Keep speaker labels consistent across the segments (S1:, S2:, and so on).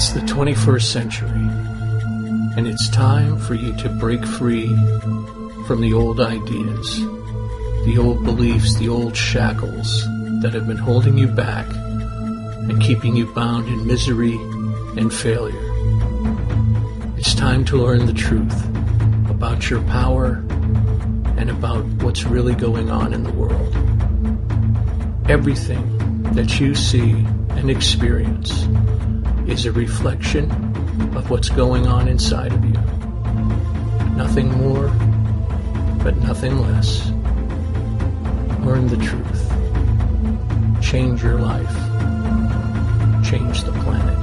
S1: It's the 21st century, and it's time for you to break free from the old ideas, the old beliefs, the old shackles that have been holding you back and keeping you bound in misery and failure. It's time to learn the truth about your power and about what's really going on in the world. Everything that you see and experience is a reflection of what's going on inside of you. Nothing more, but nothing less. Learn the truth. Change your life. Change the planet.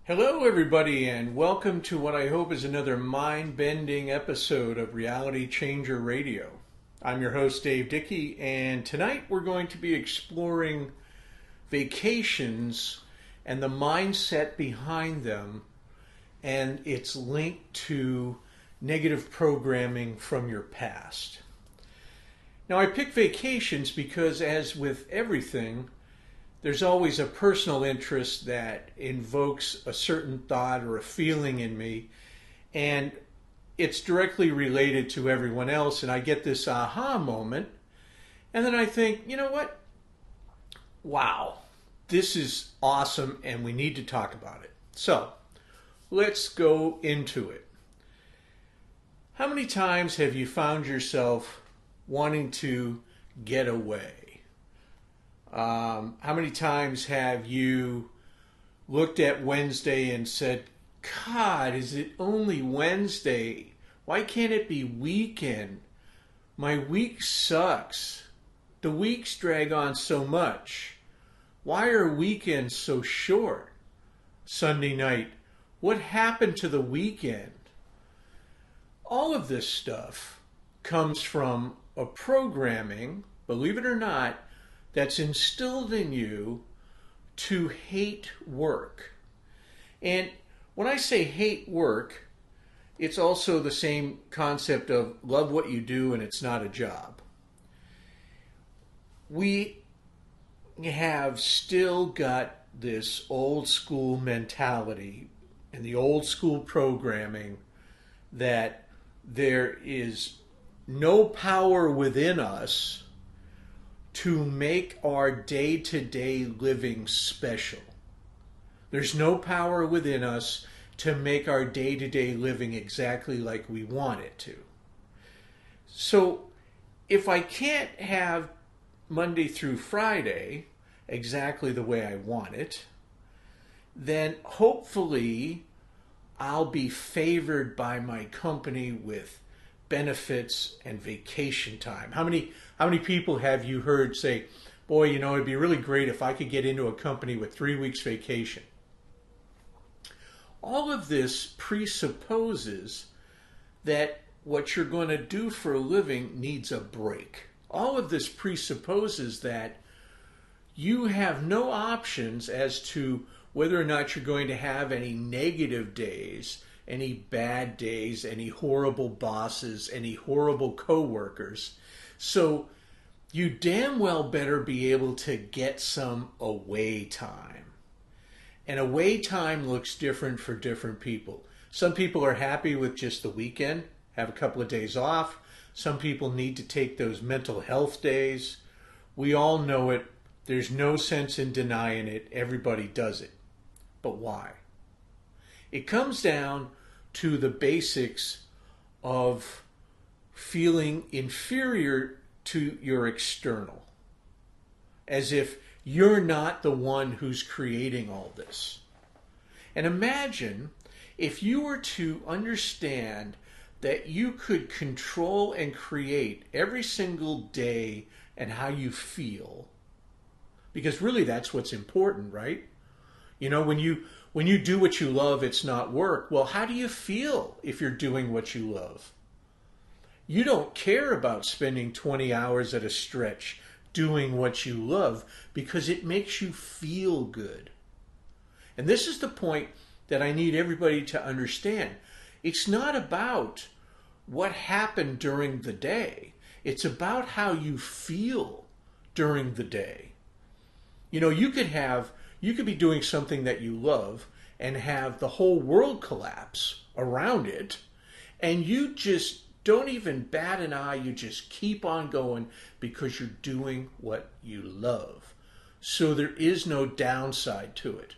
S1: Hello everybody, and welcome to what I hope is another mind-bending episode of Reality Changer Radio. I'm your host Dave Dickey, and tonight we're going to be exploring vacations and the mindset behind them and its link to negative programming from your past. Now, I pick vacations because, as with everything, there's always a personal interest that invokes a certain thought or a feeling in me, and it's directly related to everyone else, and I get this aha moment, and then I think, you know what? Wow, this is awesome, and we need to talk about it. So, let's go into it. How many times have you found yourself wanting to get away? How many times have you looked at Wednesday and said, God, is it only Wednesday? Why can't it be weekend? My week sucks. The weeks drag on so much. Why are weekends so short? Sunday night, what happened to the weekend? All of this stuff comes from a programming, believe it or not, that's instilled in you to hate work. And when I say hate work, it's also the same concept of love what you do and it's not a job. We have still got this old school mentality and the old school programming that there is no power within us to make our day-to-day living special. There's no power within us to make our day-to-day living exactly like we want it to. So if I can't have Monday through Friday exactly the way I want it, then hopefully I'll be favored by my company with benefits and vacation time. How many people have you heard say, boy, you know, it'd be really great if I could get into a company with 3 weeks vacation? All of this presupposes that what you're going to do for a living needs a break. All of this presupposes that you have no options as to whether or not you're going to have any negative days, any bad days, any horrible bosses, any horrible coworkers. So you damn well better be able to get some away time. And away time looks different for different people. Some people are happy with just the weekend, have a couple of days off. Some people need to take those mental health days. We all know it. There's no sense in denying it. Everybody does it. But why? It comes down to the basics of feeling inferior to your external, as if you're not the one who's creating all this. And imagine if you were to understand that you could control and create every single day and how you feel, because really that's what's important, right? You know, when you do what you love, it's not work. Well, how do you feel if you're doing what you love? You don't care about spending 20 hours at a stretch doing what you love because it makes you feel good. And this is the point that I need everybody to understand. It's not about what happened during the day. It's about how you feel during the day. You know, you could be doing something that you love and have the whole world collapse around it, and you just don't even bat an eye. You just keep on going because you're doing what you love. So there is no downside to it.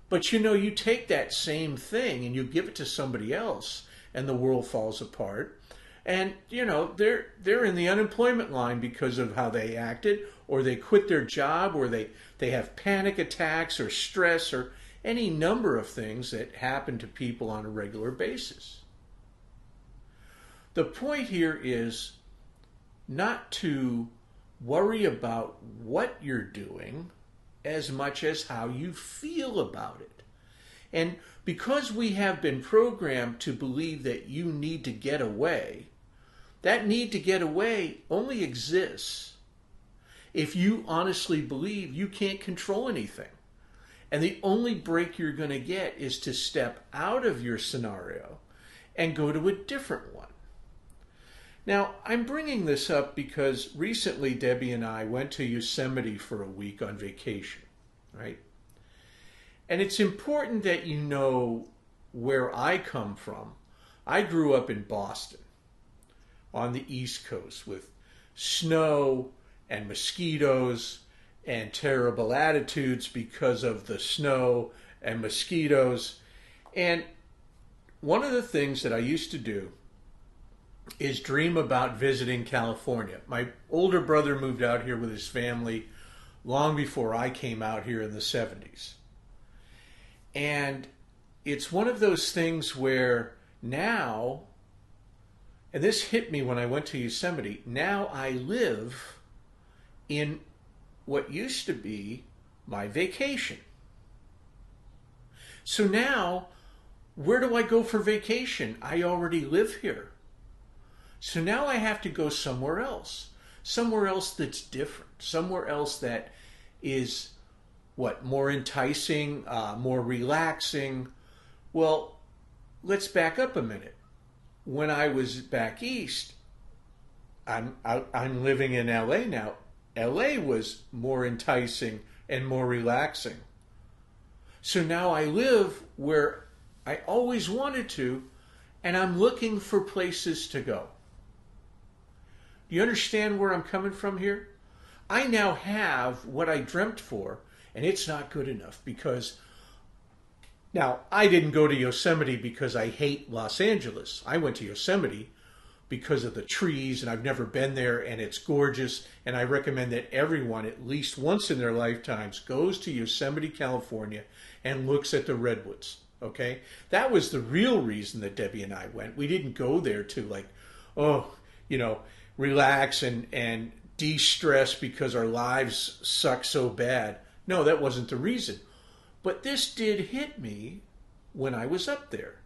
S1: But you know, you take that same thing and you give it to somebody else and the world falls apart. And you know, they're in the unemployment line because of how they acted, or they quit their job, or they have panic attacks or stress or any number of things that happen to people on a regular basis. The point here is not to worry about what you're doing as much as how you feel about it. And because we have been programmed to believe that you need to get away, that need to get away only exists if you honestly believe you can't control anything. And the only break you're going to get is to step out of your scenario and go to a different one. Now, I'm bringing this up because recently Debbie and I went to Yosemite for a week on vacation, right? And it's important that you know where I come from. I grew up in Boston on the East Coast with snow and mosquitoes and terrible attitudes because of the snow and mosquitoes. And one of the things that I used to do is dream about visiting California. My older brother moved out here with his family long before I came out here in the 70s. And it's one of those things where now, and this hit me when I went to Yosemite, now I live in what used to be my vacation. So now, where do I go for vacation? I already live here. So now I have to go somewhere else that's different, somewhere else that is, more enticing, more relaxing. Well, let's back up a minute. When I was back east, I'm living in LA now. LA was more enticing and more relaxing. So now I live where I always wanted to, and I'm looking for places to go. Do you understand where I'm coming from here? I now have what I dreamt for, and it's not good enough because now I didn't go to Yosemite because I hate Los Angeles. I went to Yosemite because of the trees, and I've never been there, and it's gorgeous, and I recommend that everyone at least once in their lifetimes goes to Yosemite, California, and looks at the redwoods, okay? That was the real reason that Debbie and I went. We didn't go there to relax and de-stress because our lives suck so bad. No, that wasn't the reason. But this did hit me when I was up there.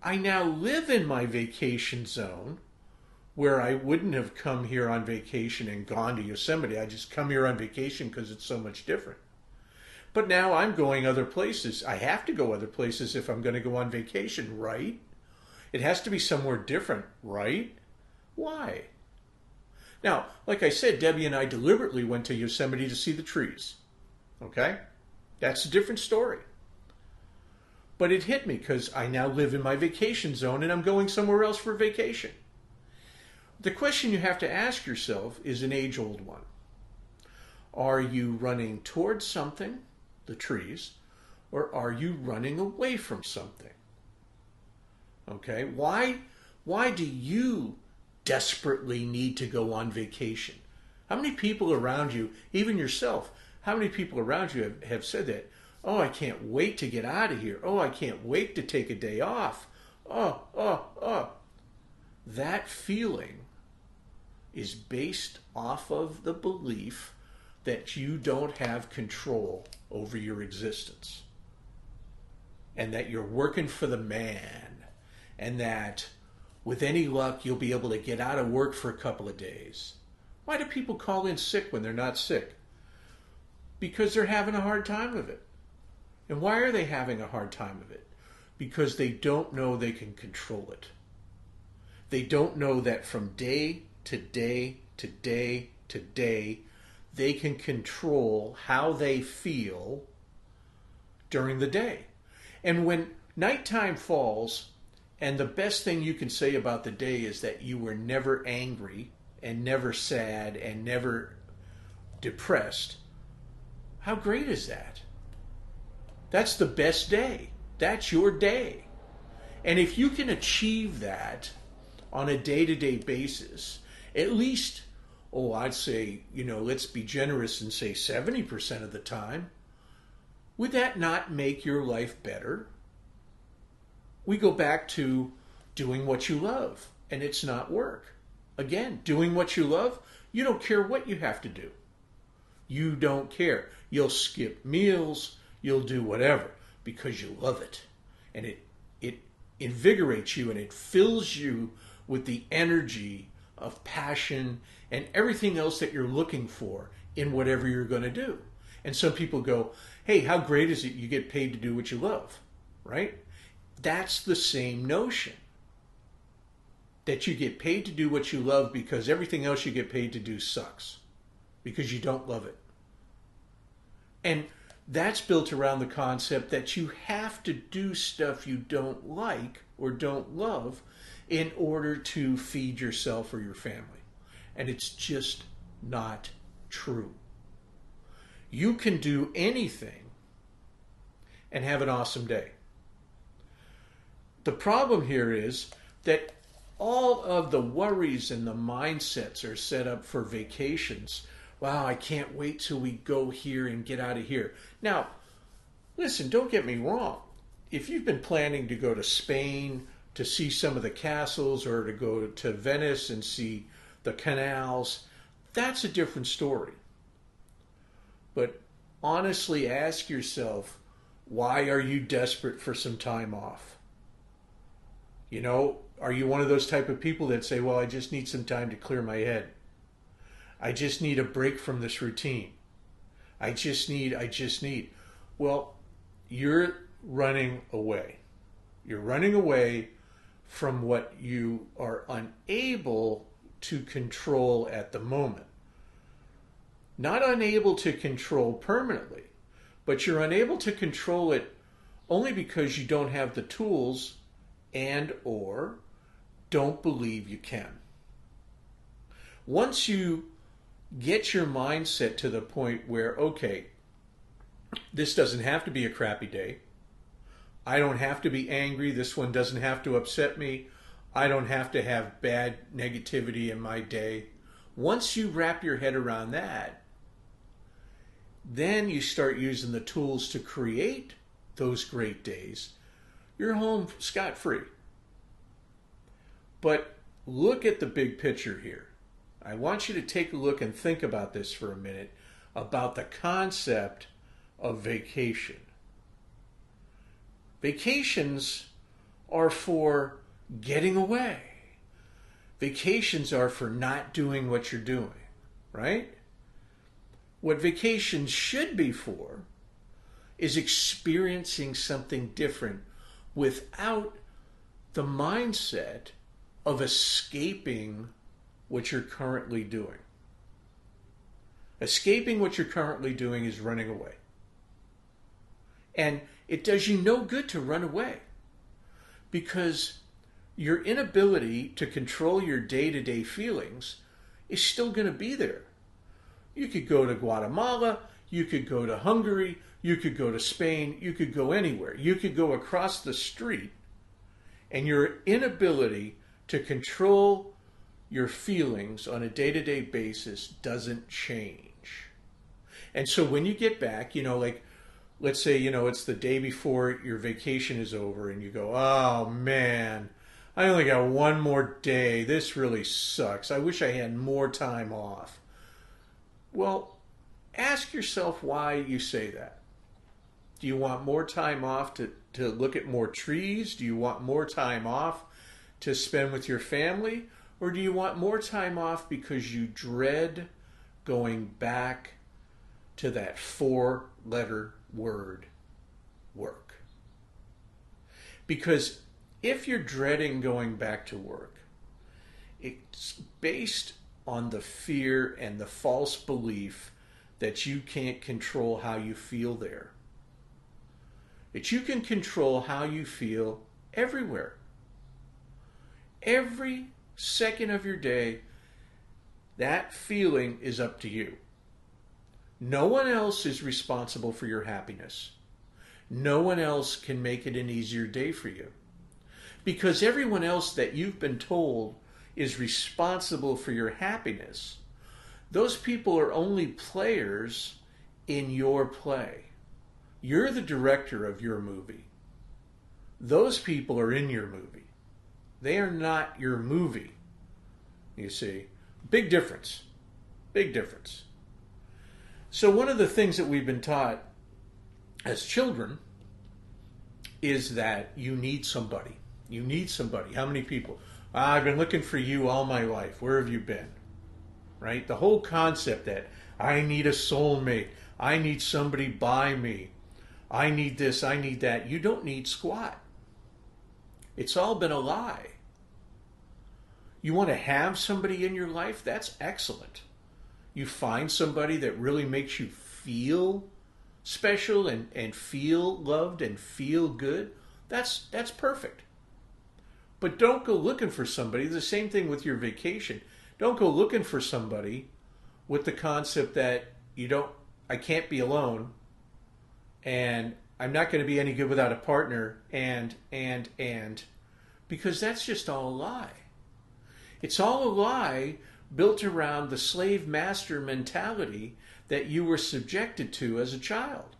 S1: I now live in my vacation zone where I wouldn't have come here on vacation and gone to Yosemite. I just come here on vacation because it's so much different. But now I'm going other places. I have to go other places if I'm going to go on vacation, right? It has to be somewhere different, right? Why? Now, like I said, Debbie and I deliberately went to Yosemite to see the trees. Okay? That's a different story. But it hit me because I now live in my vacation zone and I'm going somewhere else for vacation. The question you have to ask yourself is an age-old one. Are you running towards something, the trees, or are you running away from something? Okay? Why do you desperately need to go on vacation? How many people around you, even yourself, how many people around you have said that? Oh, I can't wait to get out of here. Oh, I can't wait to take a day off. Oh. That feeling is based off of the belief that you don't have control over your existence. And that you're working for the man. And that with any luck, you'll be able to get out of work for a couple of days. Why do people call in sick when they're not sick? Because they're having a hard time of it. And why are they having a hard time of it? Because they don't know they can control it. They don't know that from day to day to day to day, they can control how they feel during the day. And when nighttime falls, and the best thing you can say about the day is that you were never angry and never sad and never depressed, how great is that? That's the best day. That's your day. And if you can achieve that on a day-to-day basis, at least, I'd say, let's be generous and say 70% of the time, would that not make your life better? We go back to doing what you love, and it's not work. Again, doing what you love, you don't care what you have to do. You don't care. You'll skip meals, you'll do whatever because you love it. And it invigorates you and it fills you with the energy of passion and everything else that you're looking for in whatever you're going to do. And some people go, hey, how great is it you get paid to do what you love, right? That's the same notion. That you get paid to do what you love because everything else you get paid to do sucks. Because you don't love it. And that's built around the concept that you have to do stuff you don't like or don't love in order to feed yourself or your family. And it's just not true. You can do anything and have an awesome day. The problem here is that all of the worries and the mindsets are set up for vacations. Wow, I can't wait till we go here and get out of here. Now, listen, don't get me wrong. If you've been planning to go to Spain to see some of the castles or to go to Venice and see the canals, that's a different story. But honestly, ask yourself, why are you desperate for some time off? Are you one of those type of people that say, well, I just need some time to clear my head. I just need a break from this routine. I just need. Well, you're running away. You're running away from what you are unable to control at the moment. Not unable to control permanently, but you're unable to control it only because you don't have the tools and or don't believe you can. Once you get your mindset to the point where, okay, this doesn't have to be a crappy day. I don't have to be angry. This one doesn't have to upset me. I don't have to have bad negativity in my day. Once you wrap your head around that, then you start using the tools to create those great days. You're home scot-free. But look at the big picture here. I want you to take a look and think about this for a minute, about the concept of vacation. Vacations are for getting away. Vacations are for not doing what you're doing, right? What vacations should be for is experiencing something different without the mindset of escaping what you're currently doing. Escaping what you're currently doing is running away. And it does you no good to run away because your inability to control your day-to-day feelings is still going to be there. You could go to Guatemala, you could go to Hungary, you could go to Spain, you could go anywhere. You could go across the street, and your inability to control your feelings on a day-to-day basis doesn't change. And so when you get back, let's say, it's the day before your vacation is over and you go, oh man, I only got one more day. This really sucks. I wish I had more time off. Well, ask yourself why you say that. Do you want more time off to look at more trees? Do you want more time off to spend with your family? Or do you want more time off because you dread going back to that 4-letter word, work? Because if you're dreading going back to work, It's based on the fear and the false belief that you can't control how you feel there. That you can control how you feel everywhere. Every second of your day, that feeling is up to you. No one else is responsible for your happiness. No one else can make it an easier day for you. Because everyone else that you've been told is responsible for your happiness, those people are only players in your play. You're the director of your movie. Those people are in your movie. They are not your movie. You see, big difference. Big difference. So one of the things that we've been taught as children is that you need somebody. You need somebody. How many people? I've been looking for you all my life. Where have you been? Right? The whole concept that I need a soulmate. I need somebody by me. I need this. I need that. You don't need squat. It's all been a lie. You want to have somebody in your life? That's excellent. You find somebody that really makes you feel special and feel loved and feel good. That's perfect. But don't go looking for somebody. The same thing with your vacation. Don't go looking for somebody with the concept that I can't be alone, and I'm not going to be any good without a partner, and, because that's just all a lie. It's all a lie built around the slave master mentality that you were subjected to as a child.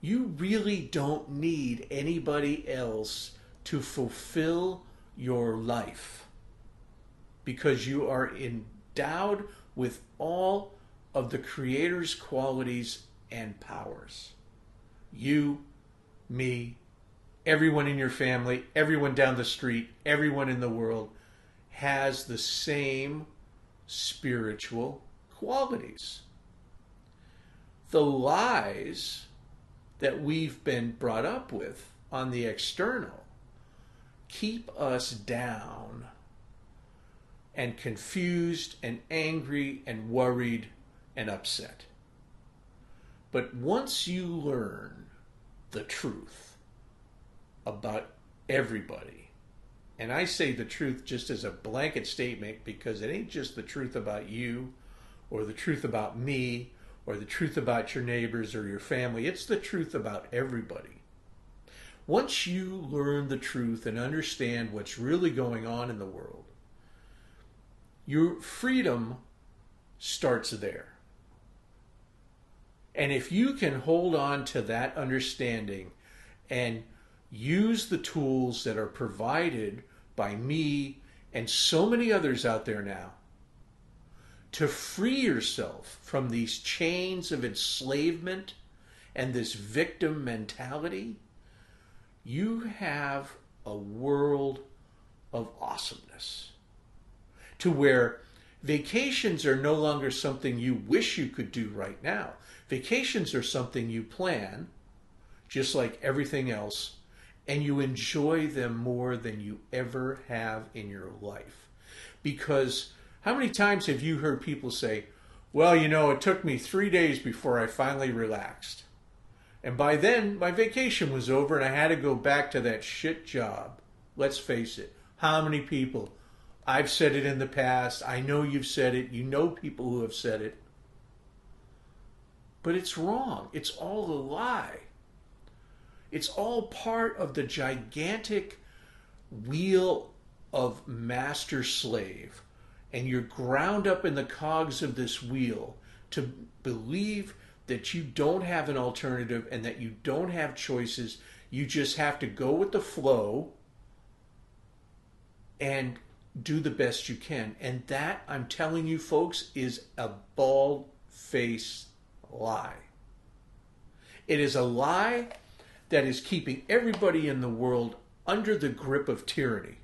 S1: You really don't need anybody else to fulfill your life, because you are endowed with all of the Creator's qualities and powers. You, me, everyone in your family, everyone down the street, everyone in the world has the same spiritual qualities. The lies that we've been brought up with on the external keep us down and confused and angry and worried and upset. But once you learn the truth about everybody, and I say the truth just as a blanket statement because it ain't just the truth about you or the truth about me or the truth about your neighbors or your family. It's the truth about everybody. Once you learn the truth and understand what's really going on in the world, your freedom starts there. And if you can hold on to that understanding and use the tools that are provided by me and so many others out there now to free yourself from these chains of enslavement and this victim mentality, you have a world of awesomeness. To where vacations are no longer something you wish you could do right now. Vacations are something you plan, just like everything else, and you enjoy them more than you ever have in your life. Because how many times have you heard people say, well, it took me 3 days before I finally relaxed. And by then, my vacation was over and I had to go back to that shit job. Let's face it. How many people? I've said it in the past. I know you've said it. You know people who have said it. But it's wrong. It's all a lie. It's all part of the gigantic wheel of master-slave. And you're ground up in the cogs of this wheel to believe that you don't have an alternative and that you don't have choices. You just have to go with the flow and do the best you can. And that, I'm telling you folks, is a bald-faced lie. It is a lie that is keeping everybody in the world under the grip of tyranny.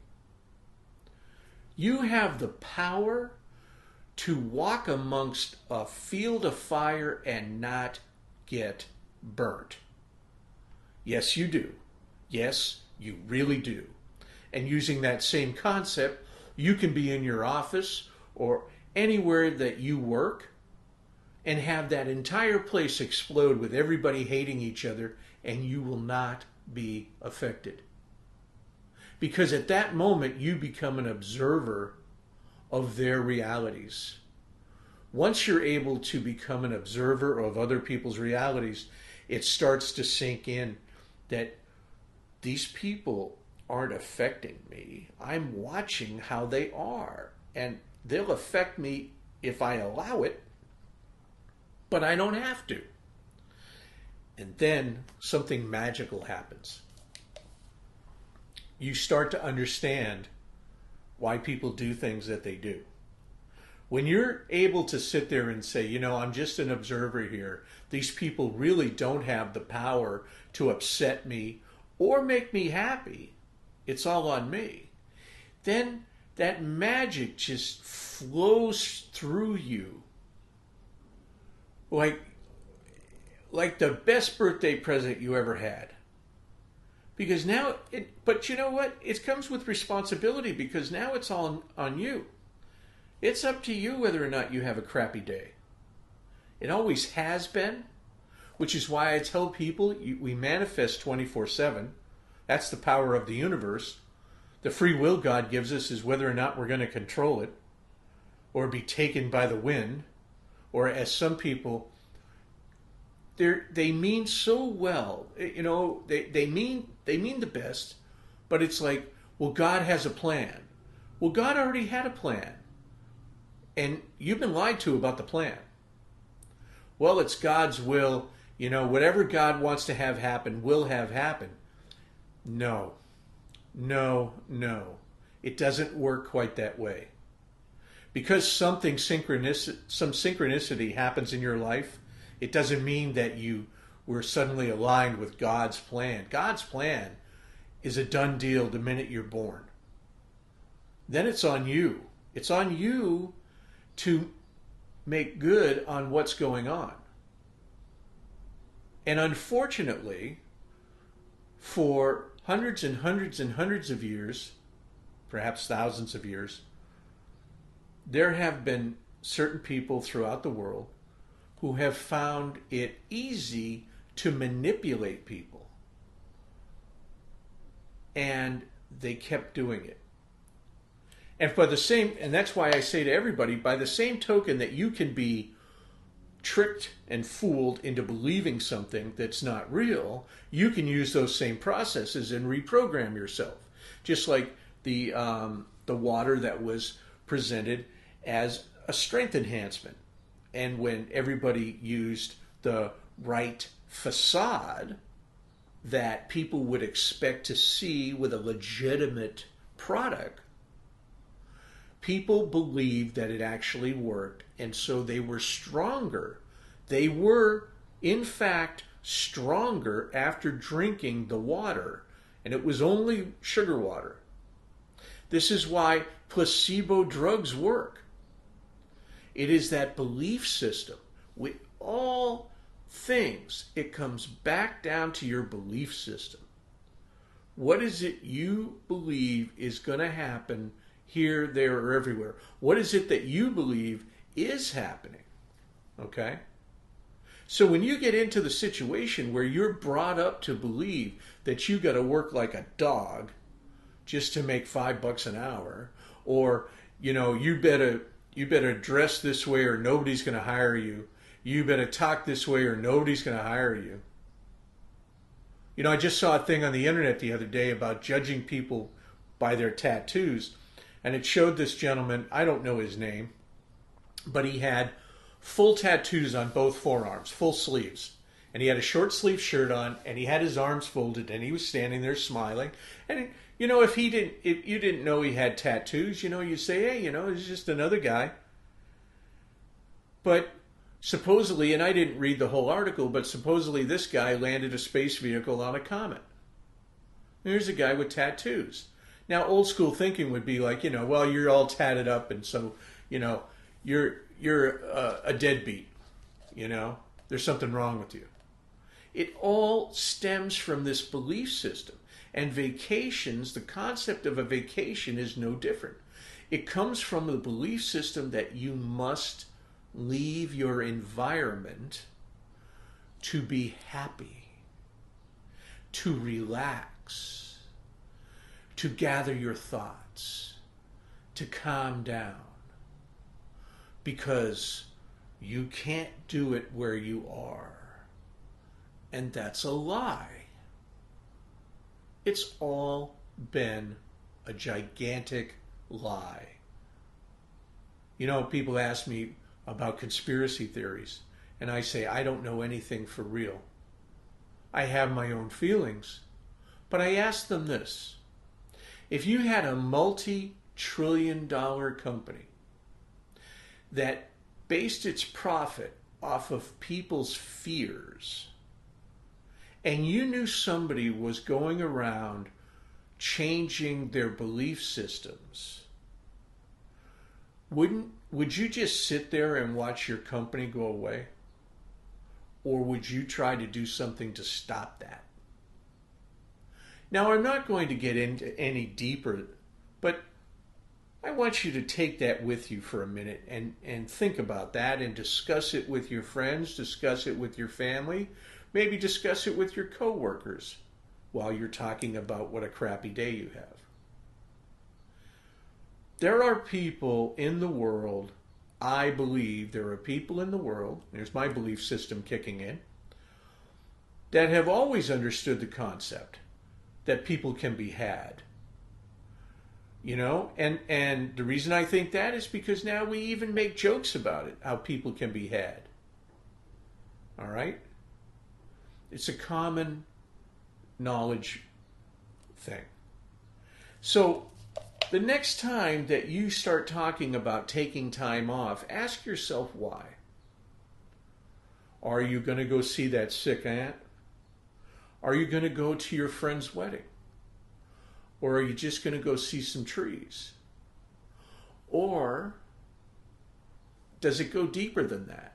S1: You have the power to walk amongst a field of fire and not get burnt. Yes, you do. Yes, you really do. And using that same concept, You can be in your office or anywhere that you work and have that entire place explode with everybody hating each other, and you will not be affected. Because at that moment, you become an observer of their realities. Once you're able to become an observer of other people's realities, it starts to sink in that these people aren't affecting me. I'm watching how they are, and they'll affect me if I allow it, but I don't have to. And then something magical happens. You start to understand why people do things that they do. When you're able to sit there and say, I'm just an observer here, these people really don't have the power to upset me or make me happy, it's all on me, then that magic just flows through you like the best birthday present you ever had. Because now, but you know what? It comes with responsibility, because now it's all on you. It's up to you whether or not you have a crappy day. It always has been, which is why I tell people we manifest 24/7. That's the power of the universe. The free will God gives us is whether or not we're going to control it or be taken by the wind, or as some people, they mean so well. They mean the best, but it's like, well, God has a plan. Well, God already had a plan, and you've been lied to about the plan. Well, it's God's will. Whatever God wants to have happen will have happen. No. It doesn't work quite that way. Because some synchronicity happens in your life, it doesn't mean that you were suddenly aligned with God's plan. God's plan is a done deal the minute you're born. Then it's on you. It's on you to make good on what's going on. And unfortunately, for hundreds and hundreds and hundreds of years, perhaps thousands of years, there have been certain people throughout the world who have found it easy to manipulate people. And they kept doing it. And that's why I say to everybody, by the same token that you can be tricked and fooled into believing something that's not real, you can use those same processes and reprogram yourself. Just like the water that was presented as a strength enhancement. And when everybody used the right facade that people would expect to see with a legitimate product, people believed that it actually worked, and so they were stronger. They were, in fact, stronger after drinking the water, and it was only sugar water. This is why placebo drugs work. It is that belief system. With all things, it comes back down to your belief system. What is it you believe is going to happen here, there, or everywhere? What is it that you believe is happening? Okay? So when you get into the situation where you're brought up to believe that you got to work like a dog just to make $5 an hour, or you better dress this way or nobody's going to hire you. You better talk this way or nobody's going to hire you. I just saw a thing on the internet the other day about judging people by their tattoos. And it showed this gentleman, I don't know his name, but he had full tattoos on both forearms, full sleeves. And he had a short sleeve shirt on, and he had his arms folded, and he was standing there smiling. And if you didn't know he had tattoos, you say, hey, he's just another guy. But supposedly, and I didn't read the whole article, but supposedly this guy landed a space vehicle on a comet. Here's a guy with tattoos. Now, old school thinking would be like, well, you're all tatted up, and so, you're a deadbeat. There's something wrong with you. It all stems from this belief system. And vacations, the concept of a vacation is no different. It comes from the belief system that you must leave your environment to be happy, to relax, to gather your thoughts, to calm down, because you can't do it where you are. And that's a lie. It's all been a gigantic lie. You know, people ask me about conspiracy theories, and I say, I don't know anything for real. I have my own feelings, but I ask them this. If you had a multi-trillion-dollar company that based its profit off of people's fears, and you knew somebody was going around changing their belief systems, would you just sit there and watch your company go away? Or would you try to do something to stop that? Now, I'm not going to get into any deeper, but I want you to take that with you for a minute and think about that and discuss it with your friends, discuss it with your family, maybe discuss it with your coworkers while you're talking about what a crappy day you have. There are people in the world, I believe there are people in the world, there's my belief system kicking in, that have always understood the concept that people can be had. You know, and the reason I think that is because now we even make jokes about it, how people can be had. All right? It's a common knowledge thing. So the next time that you start talking about taking time off, ask yourself why. Are you going to go see that sick aunt? Are you going to go to your friend's wedding? Or are you just going to go see some trees? Or does it go deeper than that?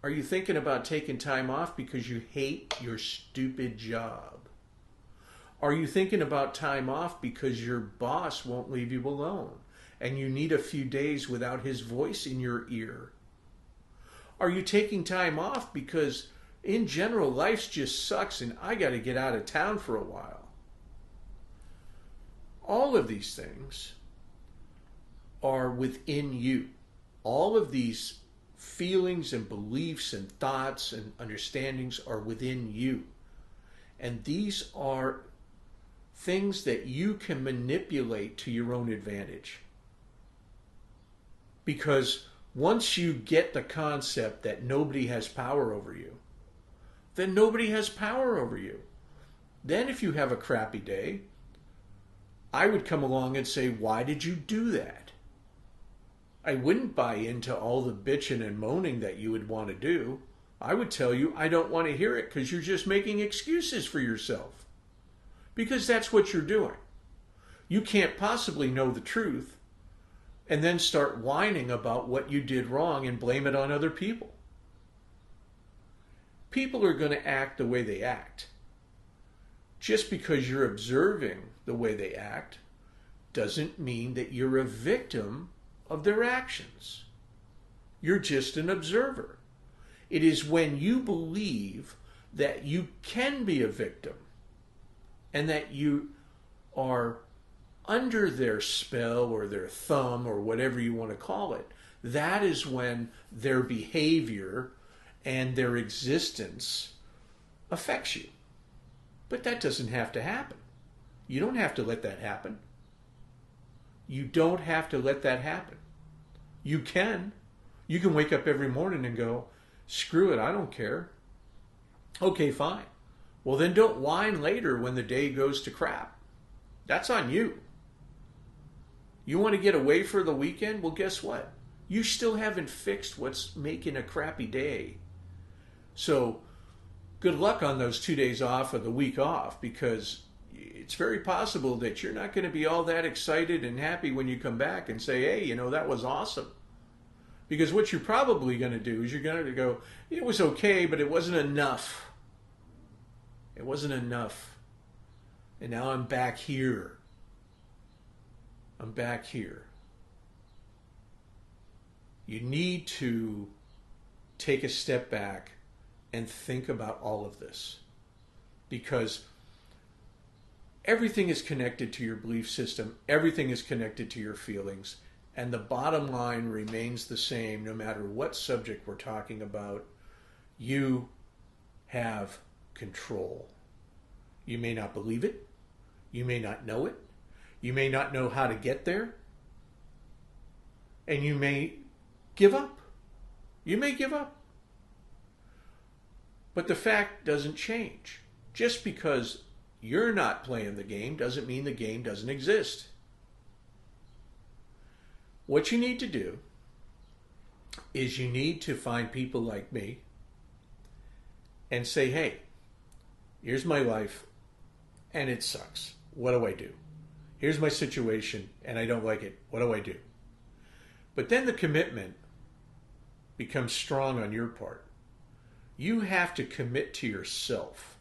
S1: Are you thinking about taking time off because you hate your stupid job? Are you thinking about time off because your boss won't leave you alone and you need a few days without his voice in your ear? Are you taking time off because in general life just sucks and I got to get out of town for a while? All of these things are within you. All of these feelings and beliefs and thoughts and understandings are within you. And these are things that you can manipulate to your own advantage. Because once you get the concept that nobody has power over you, then nobody has power over you. Then if you have a crappy day, I would come along and say, why did you do that? I wouldn't buy into all the bitching and moaning that you would want to do. I would tell you, I don't want to hear it because you're just making excuses for yourself. Because that's what you're doing. You can't possibly know the truth and then start whining about what you did wrong and blame it on other people. People are going to act the way they act. Just because you're observing the way they act doesn't mean that you're a victim of their actions. You're just an observer. It is when you believe that you can be a victim and that you are under their spell or their thumb or whatever you want to call it, that is when their behavior and their existence affects you. But that doesn't have to happen. You don't have to let that happen. You don't have to let that happen. You can. You can wake up every morning and go, screw it, I don't care. Okay, fine. Well, then don't whine later when the day goes to crap. That's on you. You want to get away for the weekend? Well, guess what? You still haven't fixed what's making a crappy day. So good luck on those 2 days off or the week off, because it's very possible that you're not going to be all that excited and happy when you come back and say, hey, you know, that was awesome. Because what you're probably going to do is you're going to go, it was okay, but it wasn't enough. It wasn't enough. And now I'm back here. I'm back here. You need to take a step back and think about all of this, because everything is connected to your belief system, everything is connected to your feelings, and the bottom line remains the same no matter what subject we're talking about. You have control. You may not believe it, you may not know it, you may not know how to get there, and you may give up. You may give up. But the fact doesn't change. Just because you're not playing the game doesn't mean the game doesn't exist. What you need to do is you need to find people like me and say, hey, here's my life and it sucks. What do I do? Here's my situation and I don't like it. What do I do? But then the commitment becomes strong on your part. You have to commit to yourself.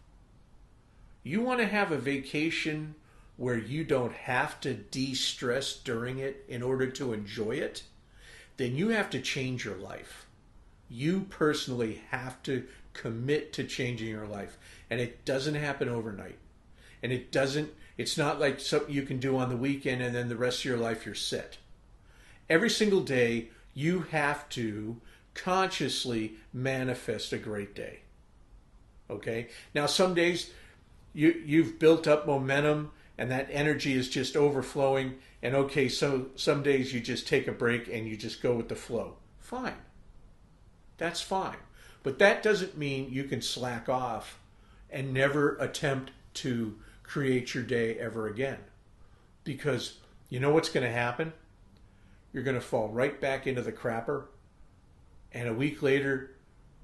S1: You want to have a vacation where you don't have to de-stress during it in order to enjoy it, then you have to change your life. You personally have to commit to changing your life. And it doesn't happen overnight. And it's not like something you can do on the weekend and then the rest of your life you're set. Every single day you have to consciously manifest a great day. Okay? Now some days you've built up momentum and that energy is just overflowing, and okay, so some days you just take a break and you just go with the flow. Fine. That's fine. But that doesn't mean you can slack off and never attempt to create your day ever again. Because you know what's going to happen? You're going to fall right back into the crapper, and a week later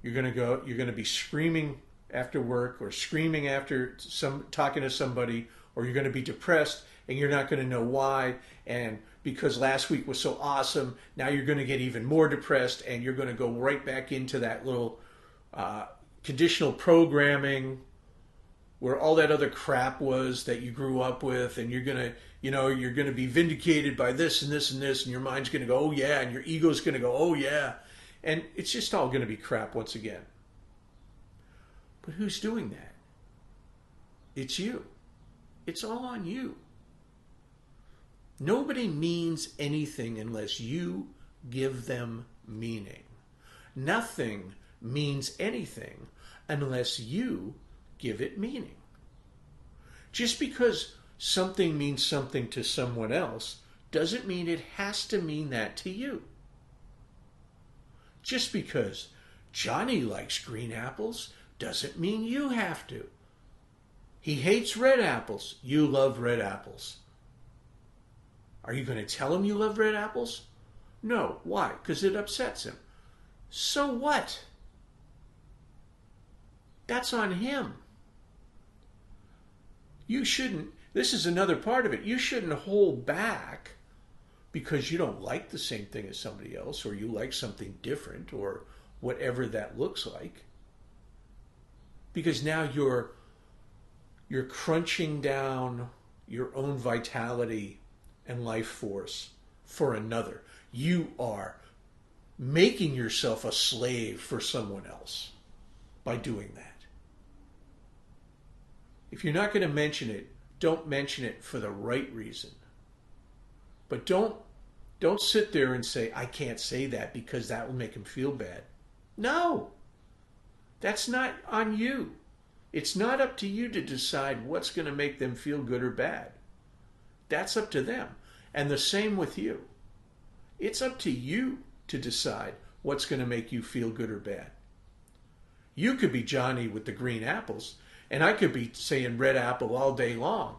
S1: you're going to be screaming after work or screaming after talking to somebody, or you're going to be depressed and you're not going to know why, and because last week was so awesome, now you're going to get even more depressed and you're going to go right back into that little conditional programming where all that other crap was that you grew up with, and you're going to be vindicated by this and this and this, and your mind's going to go, oh yeah, and your ego's going to go, oh yeah, and it's just all going to be crap once again. But who's doing that? It's you. It's all on you. Nobody means anything unless you give them meaning. Nothing means anything unless you give it meaning. Just because something means something to someone else doesn't mean it has to mean that to you. Just because Johnny likes green apples doesn't mean you have to. He hates red apples. You love red apples. Are you going to tell him you love red apples? No. Why? Because it upsets him. So what? That's on him. You shouldn't, this is another part of it, you shouldn't hold back because you don't like the same thing as somebody else, or you like something different, or whatever that looks like. Because now you're crunching down your own vitality and life force for another. You are making yourself a slave for someone else by doing that. If you're not going to mention it, don't mention it for the right reason. But don't sit there and say, I can't say that because that will make him feel bad. No, that's not on you. It's not up to you to decide what's going to make them feel good or bad. That's up to them. And the same with you. It's up to you to decide what's going to make you feel good or bad. You could be Johnny with the green apples, and I could be saying red apple all day long.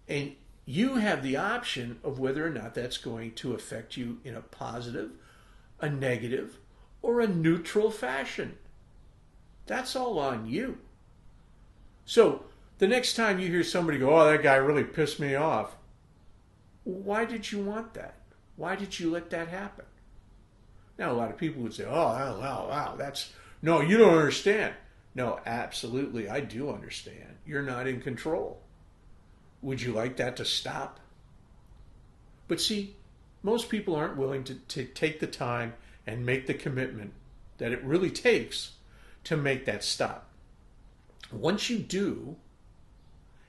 S1: And you have the option of whether or not that's going to affect you in a positive, a negative, or a neutral fashion. That's all on you. So the next time you hear somebody go, oh, that guy really pissed me off, why did you want that? Why did you let that happen? Now, a lot of people would say, oh, wow, that's, no, you don't understand. No, absolutely, I do understand. You're not in control. Would you like that to stop? But see, most people aren't willing to take the time and make the commitment that it really takes to make that stop. Once you do,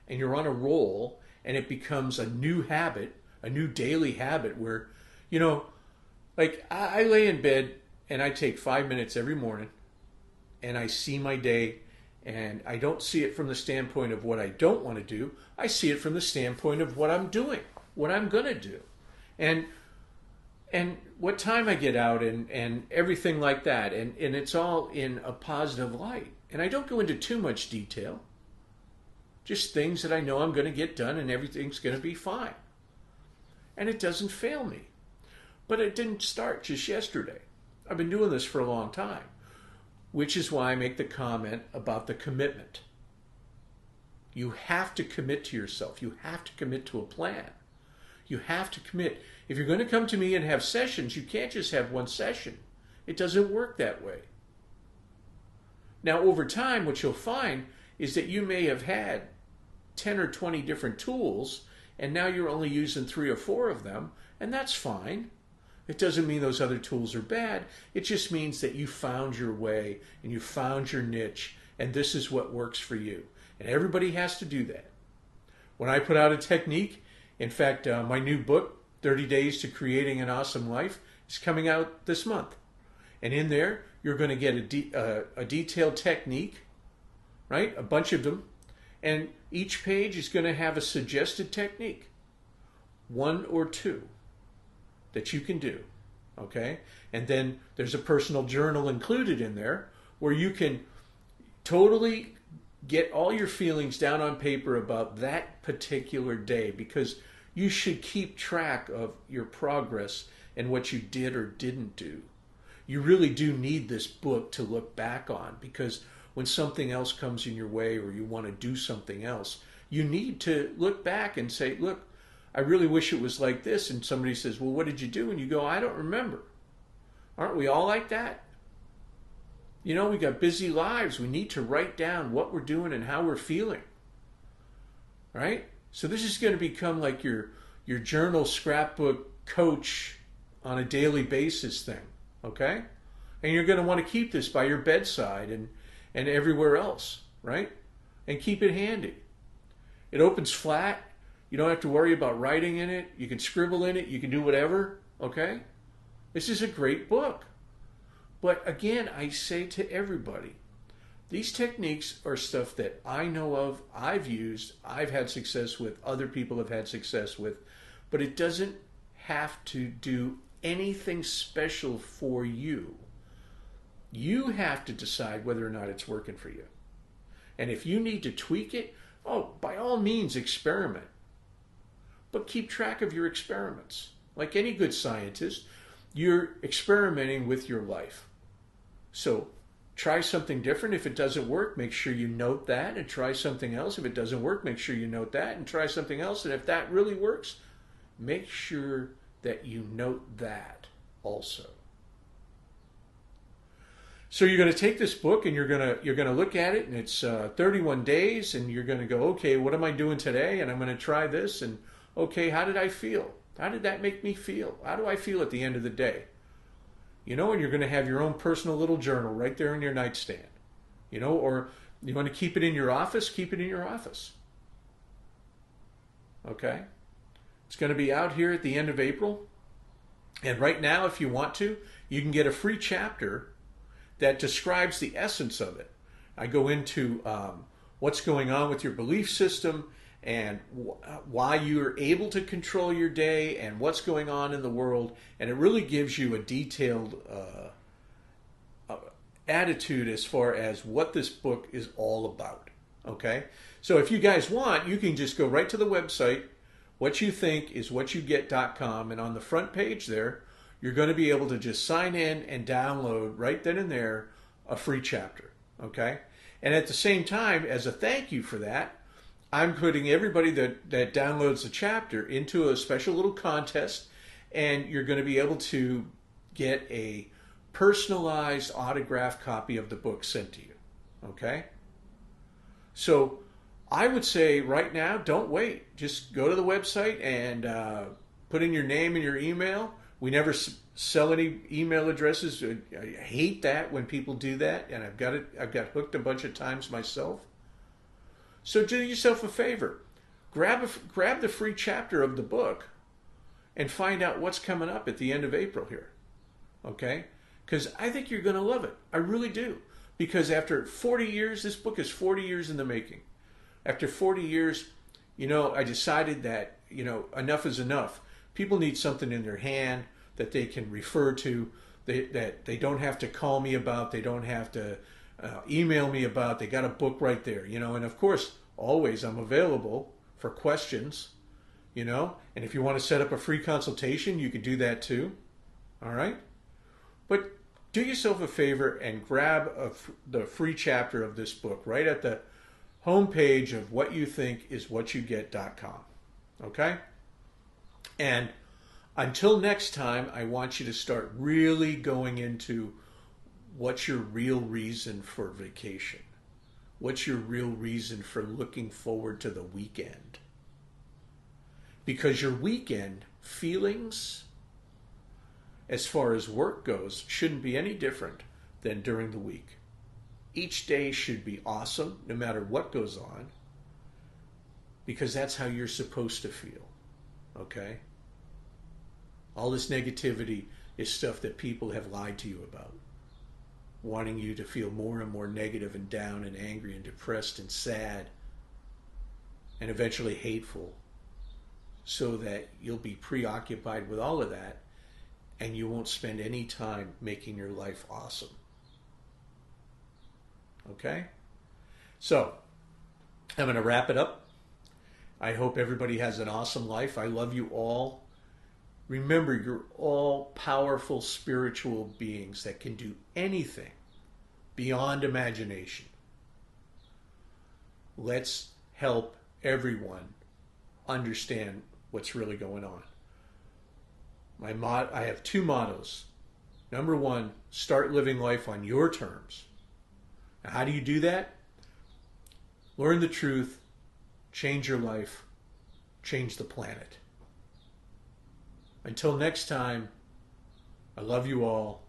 S1: and you're on a roll, and it becomes a new habit, a new daily habit where, like I lay in bed and I take 5 minutes every morning and I see my day, and I don't see it from the standpoint of what I don't want to do. I see it from the standpoint of what I'm doing, what I'm going to do. And what time I get out and everything like that. And it's all in a positive light. And I don't go into too much detail. Just things that I know I'm going to get done and everything's going to be fine. And it doesn't fail me. But it didn't start just yesterday. I've been doing this for a long time, which is why I make the comment about the commitment. You have to commit to yourself. You have to commit to a plan. You have to commit. If you're going to come to me and have sessions, you can't just have one session. It doesn't work that way. Now, over time, what you'll find is that you may have had 10 or 20 different tools, and now you're only using 3 or 4 of them, and that's fine. It doesn't mean those other tools are bad. It just means that you found your way and you found your niche, and this is what works for you. And everybody has to do that. When I put out a technique, in fact, my new book, 30 Days to Creating an Awesome Life, is coming out this month. And in there, you're going to get a detailed technique, right? A bunch of them. And each page is going to have a suggested technique, 1 or 2, that you can do, okay? And then there's a personal journal included in there where you can totally get all your feelings down on paper about that particular day, because you should keep track of your progress and what you did or didn't do. You really do need this book to look back on, because when something else comes in your way or you want to do something else, you need to look back and say, look, I really wish it was like this. And somebody says, well, what did you do? And you go, I don't remember. Aren't we all like that? We got busy lives. We need to write down what we're doing and how we're feeling. Right? So this is going to become like your journal scrapbook coach on a daily basis thing. Okay? And you're going to want to keep this by your bedside and everywhere else, right? And keep it handy. It opens flat. You don't have to worry about writing in it. You can scribble in it. You can do whatever, okay? This is a great book. But again, I say to everybody, these techniques are stuff that I know of, I've used, I've had success with, other people have had success with, but it doesn't have to do anything special for you. You have to decide whether or not it's working for you. And if you need to tweak it, by all means, experiment. But keep track of your experiments. Like any good scientist, you're experimenting with your life. So try something different. If it doesn't work, make sure you note that and try something else. If it doesn't work, make sure you note that and try something else. And if that really works, make sure that you note that also. So you're going to take this book and you're going to look at it, and it's 31 days, and you're going to go, okay, what am I doing today? And I'm going to try this, and okay, how did I feel? How did that make me feel? How do I feel at the end of the day? And you're going to have your own personal little journal right there in your nightstand. Or you want to keep it in your office, keep it in your office. Okay? It's going to be out here at the end of April. And right now, if you want to, you can get a free chapter that describes the essence of it. I go into what's going on with your belief system and why you're able to control your day and what's going on in the world. And it really gives you a detailed attitude as far as what this book is all about. Okay? So if you guys want, you can just go right to the website, whatyouthink.iswhatyouget.com, and on the front page there, you're going to be able to just sign in and download right then and there a free chapter, okay? And at the same time, as a thank you for that, I'm putting everybody that downloads the chapter into a special little contest, and you're going to be able to get a personalized autographed copy of the book sent to you, okay? So I would say right now, don't wait. Just go to the website and put in your name and your email, We never sell any email addresses. I hate that when people do that, and I've got hooked a bunch of times myself. So do yourself a favor. Grab the free chapter of the book and find out what's coming up at the end of April here. Okay? Because I think you're going to love it. I really do. Because after 40 years, this book is 40 years in the making. After 40 years, I decided that, enough is enough. People need something in their hand that they can refer to, that they don't have to call me about, they don't have to email me about. They got a book right there, and of course, always I'm available for questions, and if you want to set up a free consultation, you can do that too. All right? But do yourself a favor and grab the free chapter of this book right at the homepage of whatyouthinkiswhatyouget.com. Okay? And until next time, I want you to start really going into what's your real reason for vacation. What's your real reason for looking forward to the weekend? Because your weekend feelings, as far as work goes, shouldn't be any different than during the week. Each day should be awesome, no matter what goes on, because that's how you're supposed to feel. Okay? All this negativity is stuff that people have lied to you about, wanting you to feel more and more negative and down and angry and depressed and sad and eventually hateful, so that you'll be preoccupied with all of that and you won't spend any time making your life awesome. Okay? So, I'm going to wrap it up. I hope everybody has an awesome life. I love you all. Remember, you're all powerful spiritual beings that can do anything beyond imagination. Let's help everyone understand what's really going on. I have two mottos. Number one, start living life on your terms. Now, how do you do that? Learn the truth, change your life, change the planet. Until next time, I love you all.